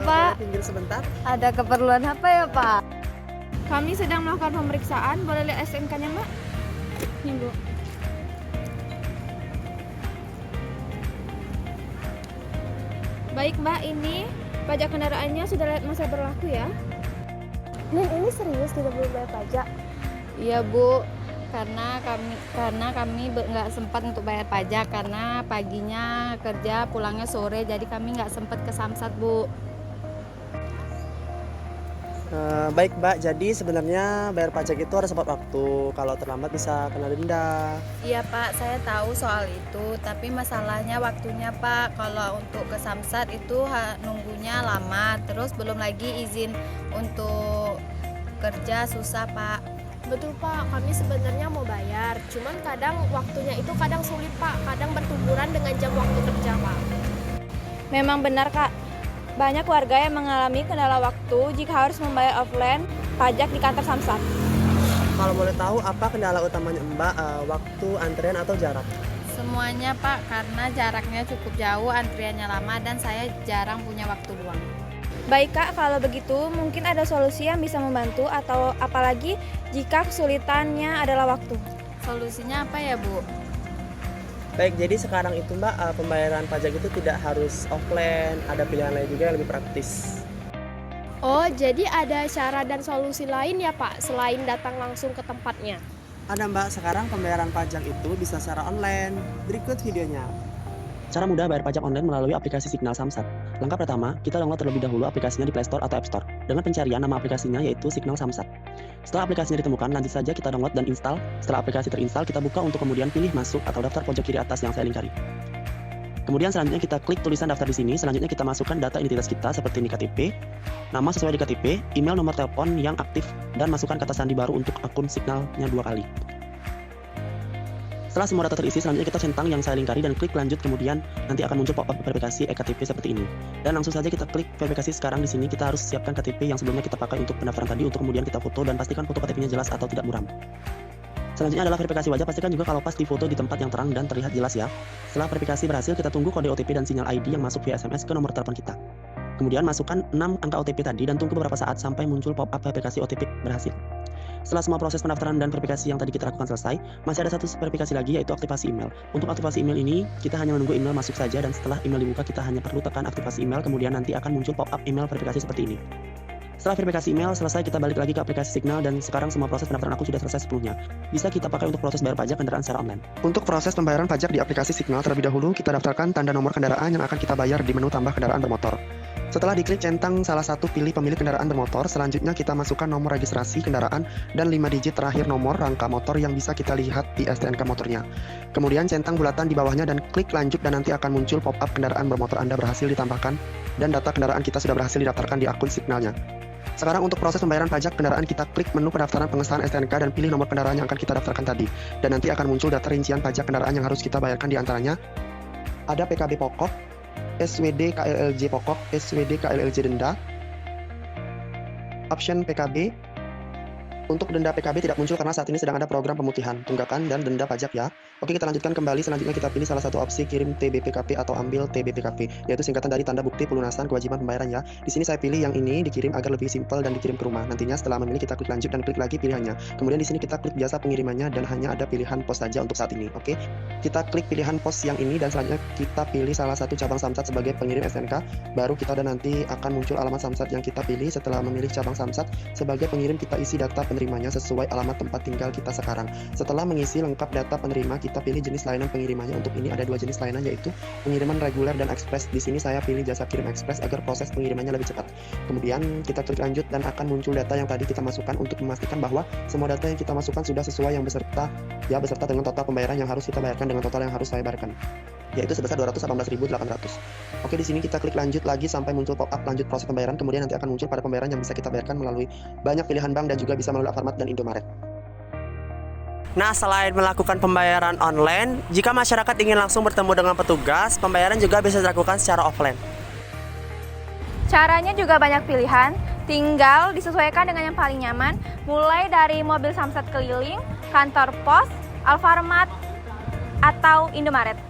Pak. Boleh pinggir sebentar? Ada keperluan apa ya Pak? Kami sedang melakukan pemeriksaan. Boleh lihat STNK-nya, Mbak? Nih, Bu. Baik, Mbak. Ini pajak kendaraannya sudah lihat masa berlaku ya. Neng, ini serius tidak boleh bayar pajak? Iya Bu, karena kami nggak sempat untuk bayar pajak karena paginya kerja pulangnya sore, jadi kami nggak sempat ke Samsat Bu. Baik Mbak, jadi sebenarnya bayar pajak itu harus tepat waktu. Kalau terlambat bisa kena denda. Iya Pak, saya tahu soal itu, tapi masalahnya waktunya Pak. Kalau untuk ke Samsat itu nunggunya lama, terus belum lagi izin untuk kerja susah Pak. Betul Pak, kami sebenarnya mau bayar. Cuman kadang waktunya itu kadang sulit Pak, kadang bertumburan dengan jam waktu kerja Pak. Memang benar, Kak. Banyak warga yang mengalami kendala waktu jika harus membayar offline pajak di kantor Samsat. Kalau boleh tahu apa kendala utamanya Mbak, waktu, antrian atau jarak? Semuanya Pak, karena jaraknya cukup jauh, antriannya lama, dan saya jarang punya waktu luang. Baik Kak, kalau begitu mungkin ada solusi yang bisa membantu atau apalagi jika kesulitannya adalah waktu. Solusinya apa ya Bu? Baik, jadi sekarang itu Mbak, pembayaran pajak itu tidak harus offline, ada pilihan lain juga yang lebih praktis. Oh, jadi ada cara dan solusi lain ya Pak, selain datang langsung ke tempatnya? Ada Mbak, sekarang pembayaran pajak itu bisa secara online. Berikut videonya. Cara mudah bayar pajak online melalui aplikasi Signal Samsat. Langkah pertama, kita download terlebih dahulu aplikasinya di Play Store atau App Store dengan pencarian nama aplikasinya yaitu Signal Samsat. Setelah aplikasinya ditemukan, lanjut saja kita download dan install. Setelah aplikasi terinstall, kita buka untuk kemudian pilih masuk atau daftar pojok kiri atas yang saya lingkari. Kemudian selanjutnya kita klik tulisan daftar di sini. Selanjutnya kita masukkan data identitas kita seperti ini KTP, nama sesuai di KTP, email, nomor telepon yang aktif, dan masukkan kata sandi baru untuk akun Signalnya 2 kali. Setelah semua data terisi, selanjutnya kita centang yang saya lingkari dan klik lanjut, kemudian nanti akan muncul pop-up verifikasi eKTP seperti ini. Dan langsung saja kita klik verifikasi sekarang di sini. Kita harus siapkan KTP yang sebelumnya kita pakai untuk pendaftaran tadi untuk kemudian kita foto dan pastikan foto KTP-nya jelas atau tidak muram. Selanjutnya adalah verifikasi wajah, pastikan juga kalau pas di foto di tempat yang terang dan terlihat jelas ya. Setelah verifikasi berhasil, kita tunggu kode OTP dan sinyal ID yang masuk via SMS ke nomor telepon kita. Kemudian masukkan 6 angka OTP tadi dan tunggu beberapa saat sampai muncul pop-up verifikasi OTP berhasil. Setelah semua proses pendaftaran dan verifikasi yang tadi kita lakukan selesai, masih ada satu verifikasi lagi yaitu aktivasi email. Untuk aktivasi email ini, kita hanya menunggu email masuk saja dan setelah email dibuka kita hanya perlu tekan aktivasi email, kemudian nanti akan muncul pop-up email verifikasi seperti ini. Setelah verifikasi email selesai, kita balik lagi ke aplikasi Signal dan sekarang semua proses pendaftaran aku sudah selesai sepenuhnya. Bisa kita pakai untuk proses bayar pajak kendaraan secara online. Untuk proses pembayaran pajak di aplikasi Signal, terlebih dahulu kita daftarkan tanda nomor kendaraan yang akan kita bayar di menu tambah kendaraan bermotor. Setelah diklik centang salah satu pilih pemilik kendaraan bermotor, selanjutnya kita masukkan nomor registrasi kendaraan dan 5 digit terakhir nomor rangka motor yang bisa kita lihat di STNK motornya. Kemudian centang bulatan di bawahnya dan klik lanjut dan nanti akan muncul pop-up kendaraan bermotor Anda berhasil ditambahkan dan data kendaraan kita sudah berhasil didaftarkan di akun Signalnya. Sekarang untuk proses pembayaran pajak kendaraan kita klik menu pendaftaran pengesahan STNK dan pilih nomor kendaraan yang akan kita daftarkan tadi. Dan nanti akan muncul data rincian pajak kendaraan yang harus kita bayarkan, di antaranya ada PKB pokok, SWD KLLJ pokok, SWD KLLJ denda, option PKB. Untuk denda PKB tidak muncul karena saat ini sedang ada program pemutihan, tunggakan, dan denda pajak ya. Oke, kita lanjutkan kembali. Selanjutnya kita pilih salah satu opsi kirim TBPKP atau ambil TBPKP, yaitu singkatan dari tanda bukti pelunasan kewajiban pembayaran ya. Di sini saya pilih yang ini, dikirim agar lebih simpel dan dikirim ke rumah. Nantinya setelah memilih kita klik lanjut dan klik lagi pilihannya. Kemudian di sini kita klik biasa pengirimannya dan hanya ada pilihan pos saja untuk saat ini. Oke, kita klik pilihan pos yang ini dan selanjutnya kita pilih salah satu cabang Samsat sebagai pengirim STNK. Baru kita dan nanti akan muncul alamat Samsat yang kita pilih. Setelah memilih cabang Samsat sebagai pengirim, kita isi data penerimanya sesuai alamat tempat tinggal kita sekarang. Setelah mengisi lengkap data penerima, kita pilih jenis layanan pengirimannya. Untuk ini ada 2 jenis layanan yaitu pengiriman reguler dan ekspres. Di sini saya pilih jasa kirim ekspres agar proses pengirimannya lebih cepat. Kemudian kita klik lanjut dan akan muncul data yang tadi kita masukkan untuk memastikan bahwa semua data yang kita masukkan sudah sesuai yang beserta dengan total pembayaran yang harus kita bayarkan dengan total yang harus saya bayarkan, yaitu sebesar 218.800. Oke, di sini kita klik lanjut lagi sampai muncul pop-up lanjut proses pembayaran. Kemudian nanti akan muncul pada pembayaran yang bisa kita bayarkan melalui banyak pilihan bank dan juga bisa melalui Alfamart dan Indomaret. Nah, selain melakukan pembayaran online, jika masyarakat ingin langsung bertemu dengan petugas, pembayaran juga bisa dilakukan secara offline. Caranya juga banyak pilihan, tinggal disesuaikan dengan yang paling nyaman, mulai dari mobil Samsat keliling, kantor pos, Alfamart, atau Indomaret.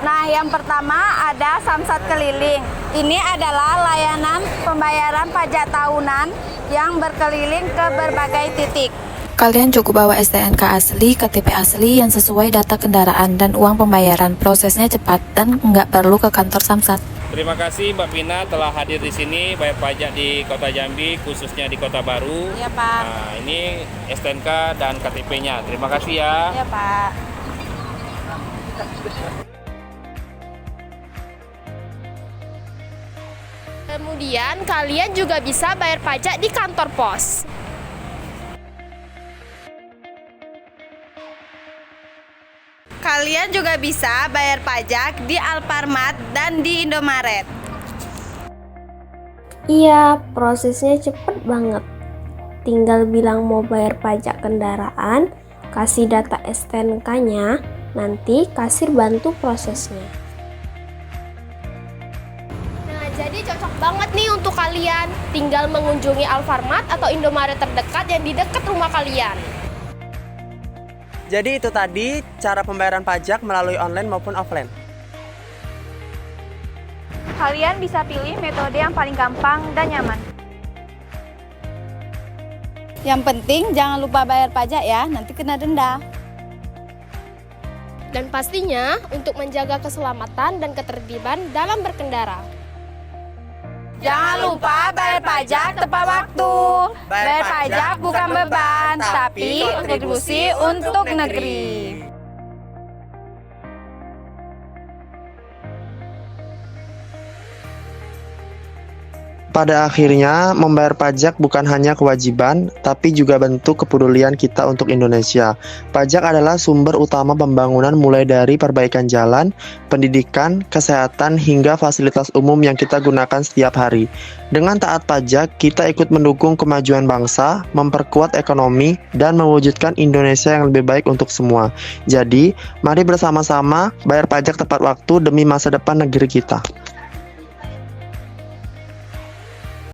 Nah, yang pertama ada Samsat Keliling. Ini adalah layanan pembayaran pajak tahunan yang berkeliling ke berbagai titik. Kalian cukup bawa STNK asli, KTP asli yang sesuai data kendaraan, dan uang pembayaran. Prosesnya cepat dan nggak perlu ke kantor Samsat. Terima kasih Mbak Vina telah hadir di sini bayar pajak di Kota Jambi, khususnya di Kota Baru. Iya, Pak. Nah, ini STNK dan KTP-nya. Terima kasih ya. Iya, Pak. Kemudian kalian juga bisa bayar pajak di kantor pos. Kalian juga bisa bayar pajak di Alfamart dan di Indomaret. Iya, prosesnya cepet banget. Tinggal bilang mau bayar pajak kendaraan, kasih data STNK-nya, nanti kasir bantu prosesnya. Nah, jadi cocok banget nih untuk kalian. Tinggal mengunjungi Alfamart atau Indomaret terdekat yang di dekat rumah kalian. Jadi itu tadi cara pembayaran pajak melalui online maupun offline. Kalian bisa pilih metode yang paling gampang dan nyaman. Yang penting jangan lupa bayar pajak ya, nanti kena denda. Dan pastinya untuk menjaga keselamatan dan ketertiban dalam berkendara. Jangan lupa bayar pajak tepat waktu. Bayar pajak bukan beban, tapi kontribusi untuk negeri. Pada akhirnya, membayar pajak bukan hanya kewajiban, tapi juga bentuk kepedulian kita untuk Indonesia. Pajak adalah sumber utama pembangunan mulai dari perbaikan jalan, pendidikan, kesehatan, hingga fasilitas umum yang kita gunakan setiap hari. Dengan taat pajak, kita ikut mendukung kemajuan bangsa, memperkuat ekonomi, dan mewujudkan Indonesia yang lebih baik untuk semua. Jadi, mari bersama-sama bayar pajak tepat waktu demi masa depan negeri kita.